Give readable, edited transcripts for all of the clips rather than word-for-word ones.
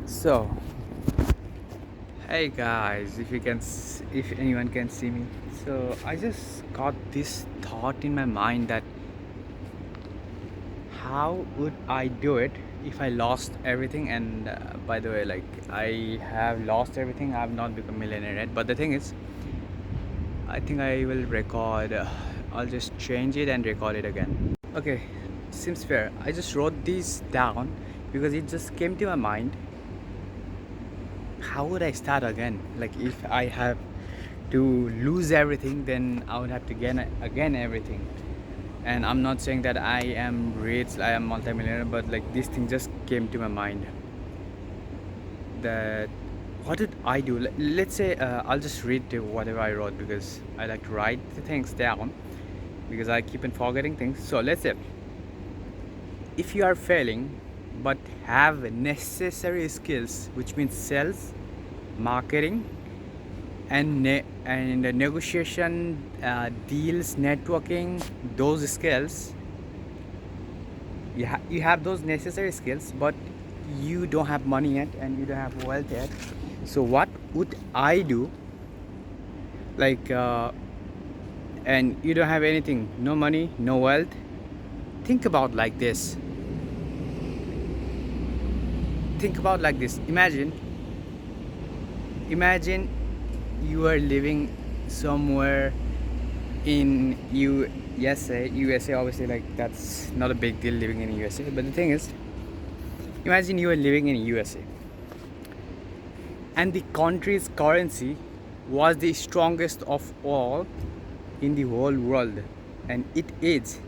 So, hey guys, if anyone can see me. So, I just got this thought in my mind that how would I do it if I lost everything? And by the way, like I have lost everything, I have not become millionaire yet. But the thing is, I think I will record. I'll just change it and record it again. Okay, seems fair. I just wrote these down because it just came to my mind. How would I start again? Like if I have to lose everything, then I would have to gain again everything. And I'm not saying that I am rich, I am multimillionaire, but like this thing just came to my mind. That what did I do? Let's say I'll just read whatever I wrote because I like to write the things down because I keep on forgetting things. So let's say if you are failing but have necessary skills, which means sales, marketing, and negotiation, deals, networking, those skills, you have those necessary skills, but you don't have money yet and you don't have wealth yet. So what would I do? Like and you don't have anything, no money, no wealth. Think about like this. Think about like this. Imagine you are living somewhere in USA. Obviously, like that's not a big deal living in USA. But the thing is, imagine you are living in USA, and the country's currency was the strongest of all in the whole world, and it is.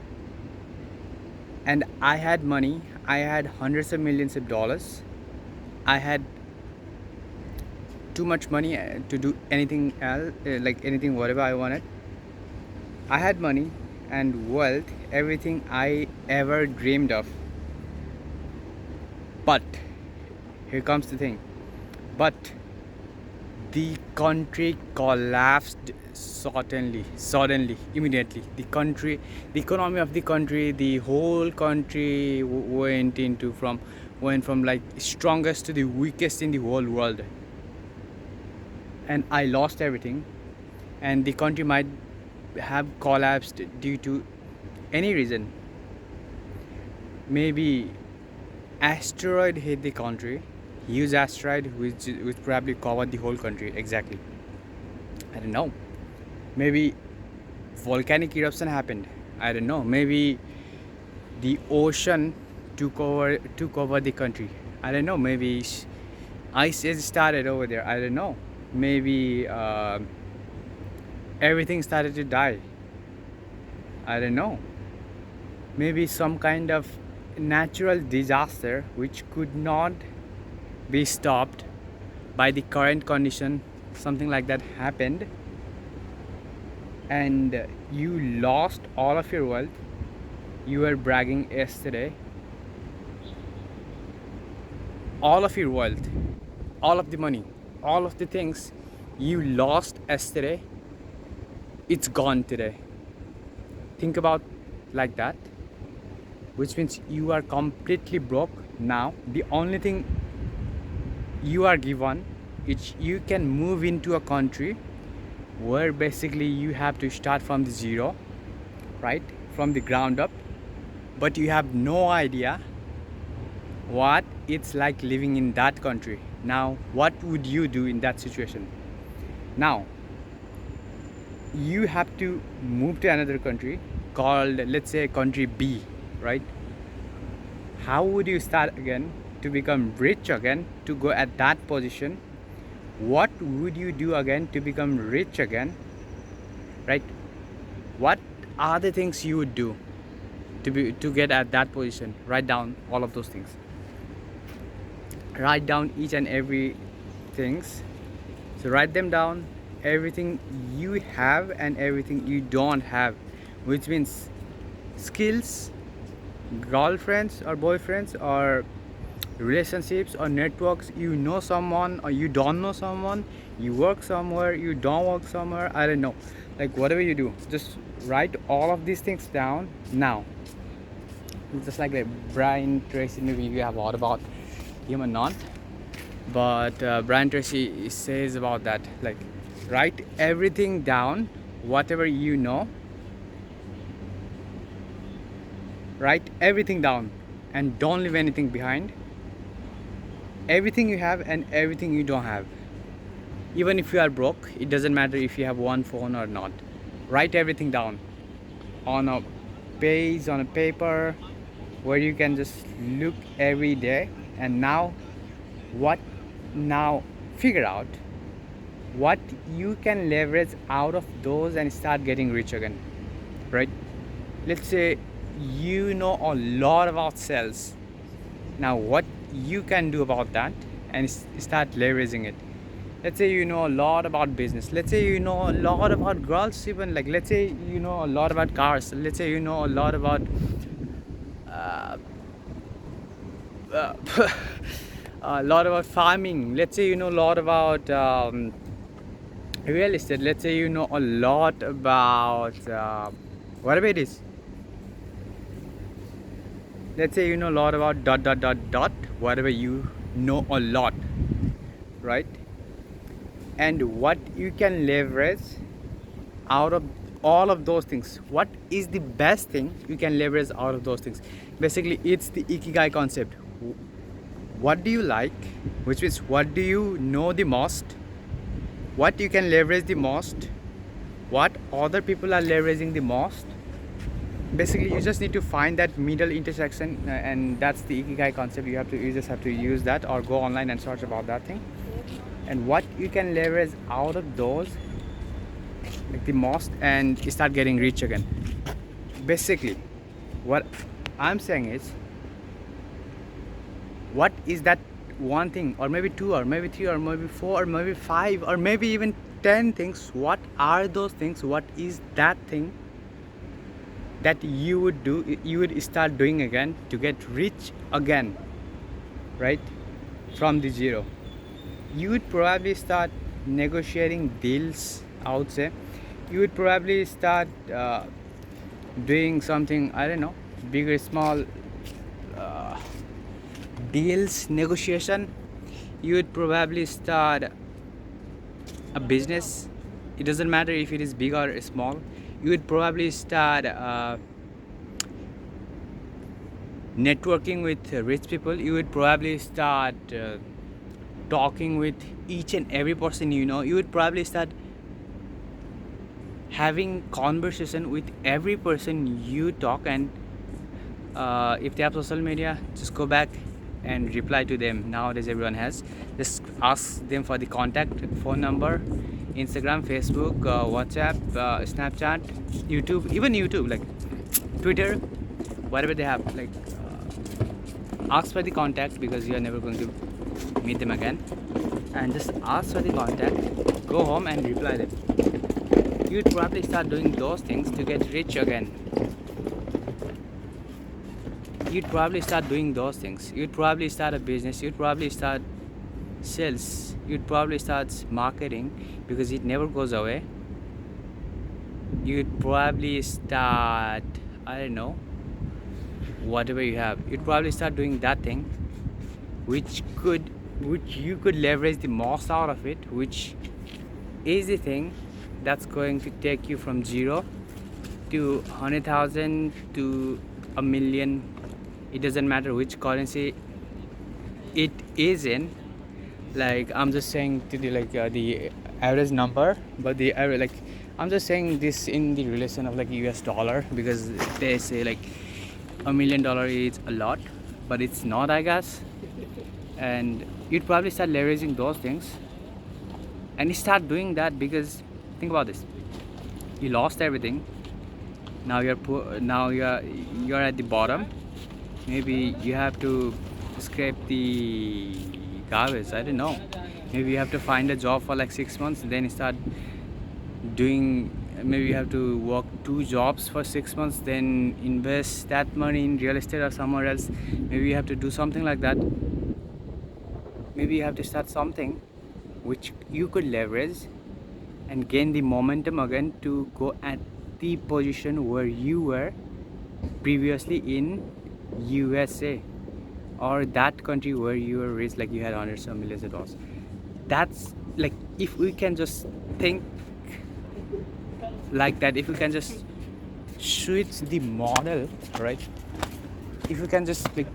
And I had money. I had hundreds of millions of dollars. I had too much money to do anything else, like anything, whatever I wanted. I had money and wealth, everything I ever dreamed of. But here comes the thing. But the country collapsed suddenly, immediately. The economy of the country, the whole country went from like strongest to the weakest in the whole world. And I lost everything, and the country might have collapsed due to any reason. Maybe asteroid hit the country, huge asteroid which probably covered the whole country exactly. I don't know. Maybe volcanic eruption happened. I don't know. Maybe the ocean took over the country. I don't know. Maybe ice age started over there. I don't know. Maybe everything started to die. I don't know. Maybe some kind of natural disaster which could not be stopped by the current condition, something like that happened, and you lost all of your wealth. You were bragging yesterday, all of your wealth, all of the money, all of the things you lost yesterday, it's gone today. Think about like that, which means you are completely broke now. The only thing you are given is you can move into a country where basically you have to start from the zero, right, from the ground up, but you have no idea what it's like living in that country. Now what would you do in that situation? Now you have to move to another country called, let's say, country B, right? How would you start again to become rich again, to go at that position? What would you do again to become rich again, right? What are the things you would do to get at that position? Write down all of those things. Write down each and every things. So write them down, everything you have and everything you don't have, which means skills, girlfriends or boyfriends, or relationships or networks. You know someone or you don't know someone, you work somewhere, you don't work somewhere, I don't know. Like whatever you do, just write all of these things down now. Just like Brian Tracy movie, you have heard about him or not. But Brian Tracy says about that, like, write everything down, whatever you know, write everything down, and don't leave anything behind. Everything you have and everything you don't have. Even if you are broke, it doesn't matter if you have one phone or not. Write everything down on a page, on a paper, where you can just look every day. And what now figure out what you can leverage out of those and start getting rich again, right? Let's say you know a lot about sales. Now what you can do about that and start leveraging it. Let's say you know a lot about business. Let's say you know a lot about girls, even, like, let's say you know a lot about cars. Let's say you know a lot about uh, uh, a lot about farming. Let's say you know a lot about real estate. Let's say you know a lot about whatever it is. Let's say you know a lot about dot dot dot dot, whatever you know a lot, right? And what you can leverage out of all of those things. What is the best thing you can leverage out of those things? Basically, it's the ikigai concept. What do you like, which is what do you know the most, what you can leverage the most, what other people are leveraging the most. Basically, you just need to find that middle intersection, and that's the ikigai concept. You just have to use that, or go online and search about that thing, and what you can leverage out of those, like, the most, and start getting rich again. Basically, what I'm saying is, what is that one thing, or maybe two, or maybe three, or maybe four, or maybe five, or maybe even 10 things? What are those things? What is that thing that you would do, you would start doing again to get rich again, right? From the zero. You would probably start negotiating deals, I would say. You would probably start doing something, I don't know, big or small, deals, negotiation. You would probably start a business. It doesn't matter if it is big or small. You would probably start networking with rich people. You would probably start talking with each and every person you know. You would probably start having conversation with every person you talk. And if they have social media, just go back and reply to them. Nowadays everyone has. Just ask them for the contact phone number, Instagram, Facebook, WhatsApp, Snapchat, YouTube, even YouTube, like Twitter, whatever they have. Like, ask for the contact, because you are never going to meet them again. And just ask for the contact, go home and reply them. You'd probably start doing those things to get rich again. You'd probably start doing those things. You'd probably start a business. You'd probably start sales. You'd probably start marketing, because it never goes away. You'd probably start, I don't know, whatever you have. You'd probably start doing that thing which you could leverage the most out of it, which is the thing that's going to take you from 0 to 100,000 to a million. It doesn't matter which currency it is in. Like, I'm just saying to the, like, the average number, but the average, like, I'm just saying this in the relation of, like, US dollar, because they say, like, $1 million is a lot, but it's not, I guess. And you'd probably start leveraging those things and you start doing that, because think about this: you lost everything. Now you're poor. Now you're at the bottom. Maybe you have to scrape the garbage. I don't know. Maybe you have to find a job for like 6 months, then start doing. Maybe you have to work 2 jobs for 6 months, then invest that money in real estate or somewhere else. Maybe you have to do something like that. Maybe you have to start something which you could leverage and gain the momentum again to go at the position where you were previously in USA or that country where you were rich, like you had hundreds of millions of dollars. That's like, if we can just think like that, if we can just switch the model, right? If we can just like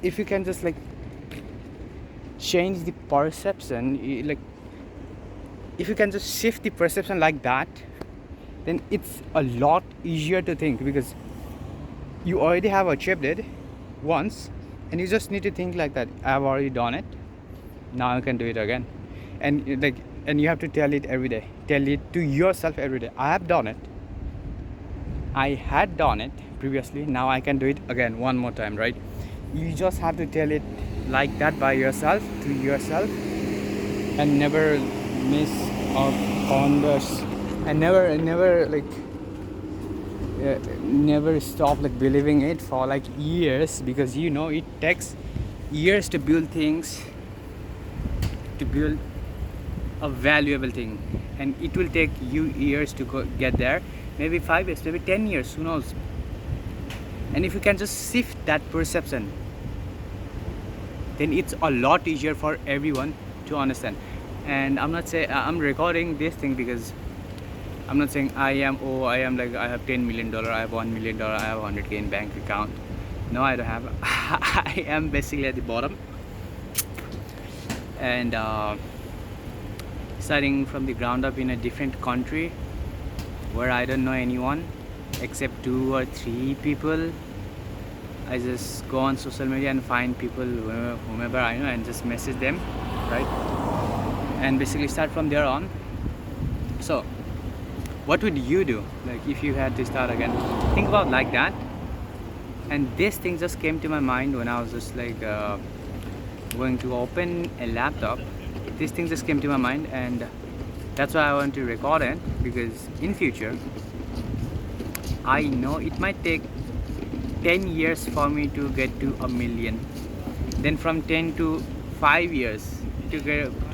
if you can just like change the perception, like if you can just shift the perception like that, then it's a lot easier to think, because you already have achieved it once, and you just need to think like that: I've already done it, now I can do it again. And like, and you have to tell it every day, tell it to yourself every day: I have done it, I had done it previously, now I can do it again one more time, right? You just have to tell it like that by yourself, to yourself, and never miss or ponders, and never like never stop like believing it for like years, because you know it takes years to build things, to build a valuable thing, and it will take you years to get there, maybe 5 years, maybe 10 years, who knows. And if you can just shift that perception, then it's a lot easier for everyone to understand. And I'm not saying I'm recording this thing because I'm not saying I am like I have $10 million, I have $1 million, I have 100K in bank account. No, I don't have. I am basically at the bottom, and starting from the ground up in a different country where I don't know anyone except 2 or 3 people. I just go on social media and find people, whomever I know, and just message them, right? And basically start from there on. So what would you do, like if you had to start again? Think about like that. And this thing just came to my mind when I was just like going to open a laptop. This thing just came to my mind, and that's why I want to record it, because in future I know it might take 10 years for me to get to a million, then from 10 to 5 years to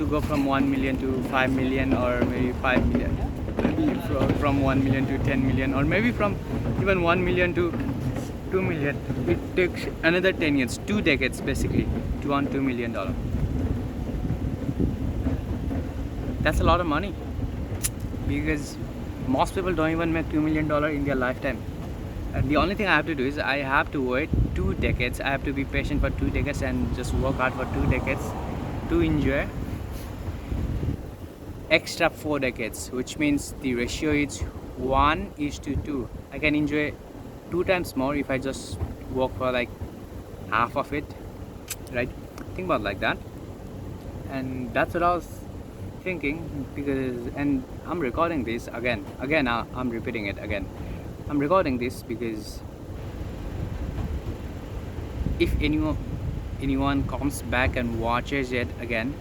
go from 1 million to 5 million, or maybe 5 million, maybe from 1 million to 10 million, or maybe from even 1 million to 2 million. It takes another 10 years, 2 decades basically, to earn $2 million. That's a lot of money, because most people don't even make $2 million in their lifetime. And the only thing I have to do is I have to wait 2 decades. I have to be patient for 2 decades and just work hard for 2 decades to enjoy extra 4 decades, which means the ratio is 1:2. I can enjoy 2 times more if I just work for like half of it, right? Think about like that. And that's what I was thinking, because, and I'm recording this again, I'm repeating it again. I'm recording this because if anyone comes back and watches it again,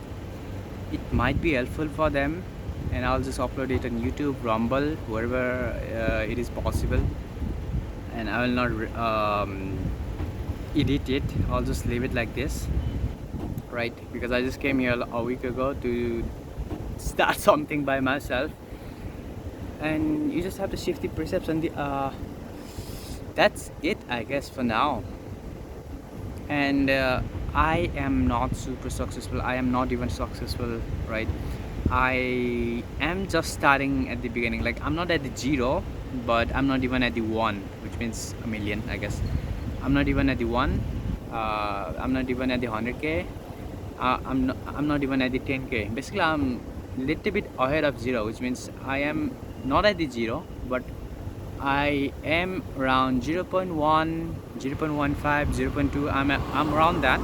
it might be helpful for them, and I'll just upload it on YouTube, Rumble, wherever it is possible, and I will not edit it. I'll just leave it like this, right? Because I just came here a week ago to start something by myself, and you just have to shift the perception. That's it, I guess, for now. And I am not super successful, I am not even successful, right? I am just starting at the beginning. Like, I'm not at the 0, but I'm not even at the 1, which means a million, I guess. I'm not even at the 1. I'm not even at the 100K. I'm not even at the 10K. Basically, I'm a little bit ahead of 0, which means I am not at the 0, but I am around 0.1, 0.15, 0.2. I'm around that.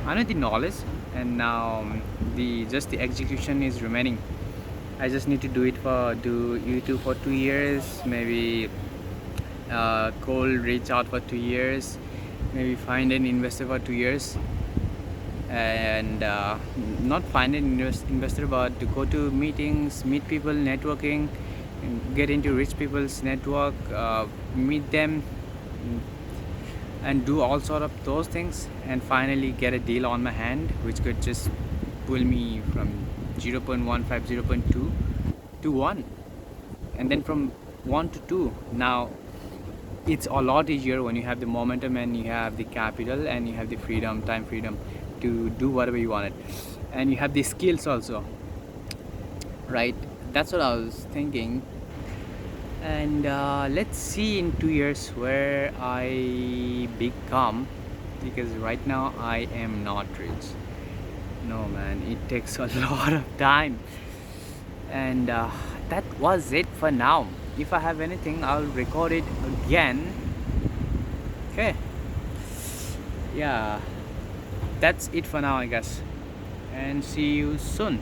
I know the knowledge, and now the execution is remaining. I just need to do YouTube for 2 years, maybe cold reach out for 2 years, maybe find an investor for 2 years, and not find an investor, but to go to meetings, meet people, networking, get into rich people's network, meet them, and do all sort of those things, and finally get a deal on my hand, which could just pull me from 0.15, 0.2 to 1, and then from 1 to 2. Now it's a lot easier when you have the momentum and you have the capital and you have the freedom, time freedom to do whatever you wanted, and you have the skills also, right? That's what I was thinking. And let's see in 2 years where I become, because right now I am not rich. No man, it takes a lot of time. And that was it for now. If I have anything, I'll record it again. Okay, yeah, that's it for now, I guess, and see you soon.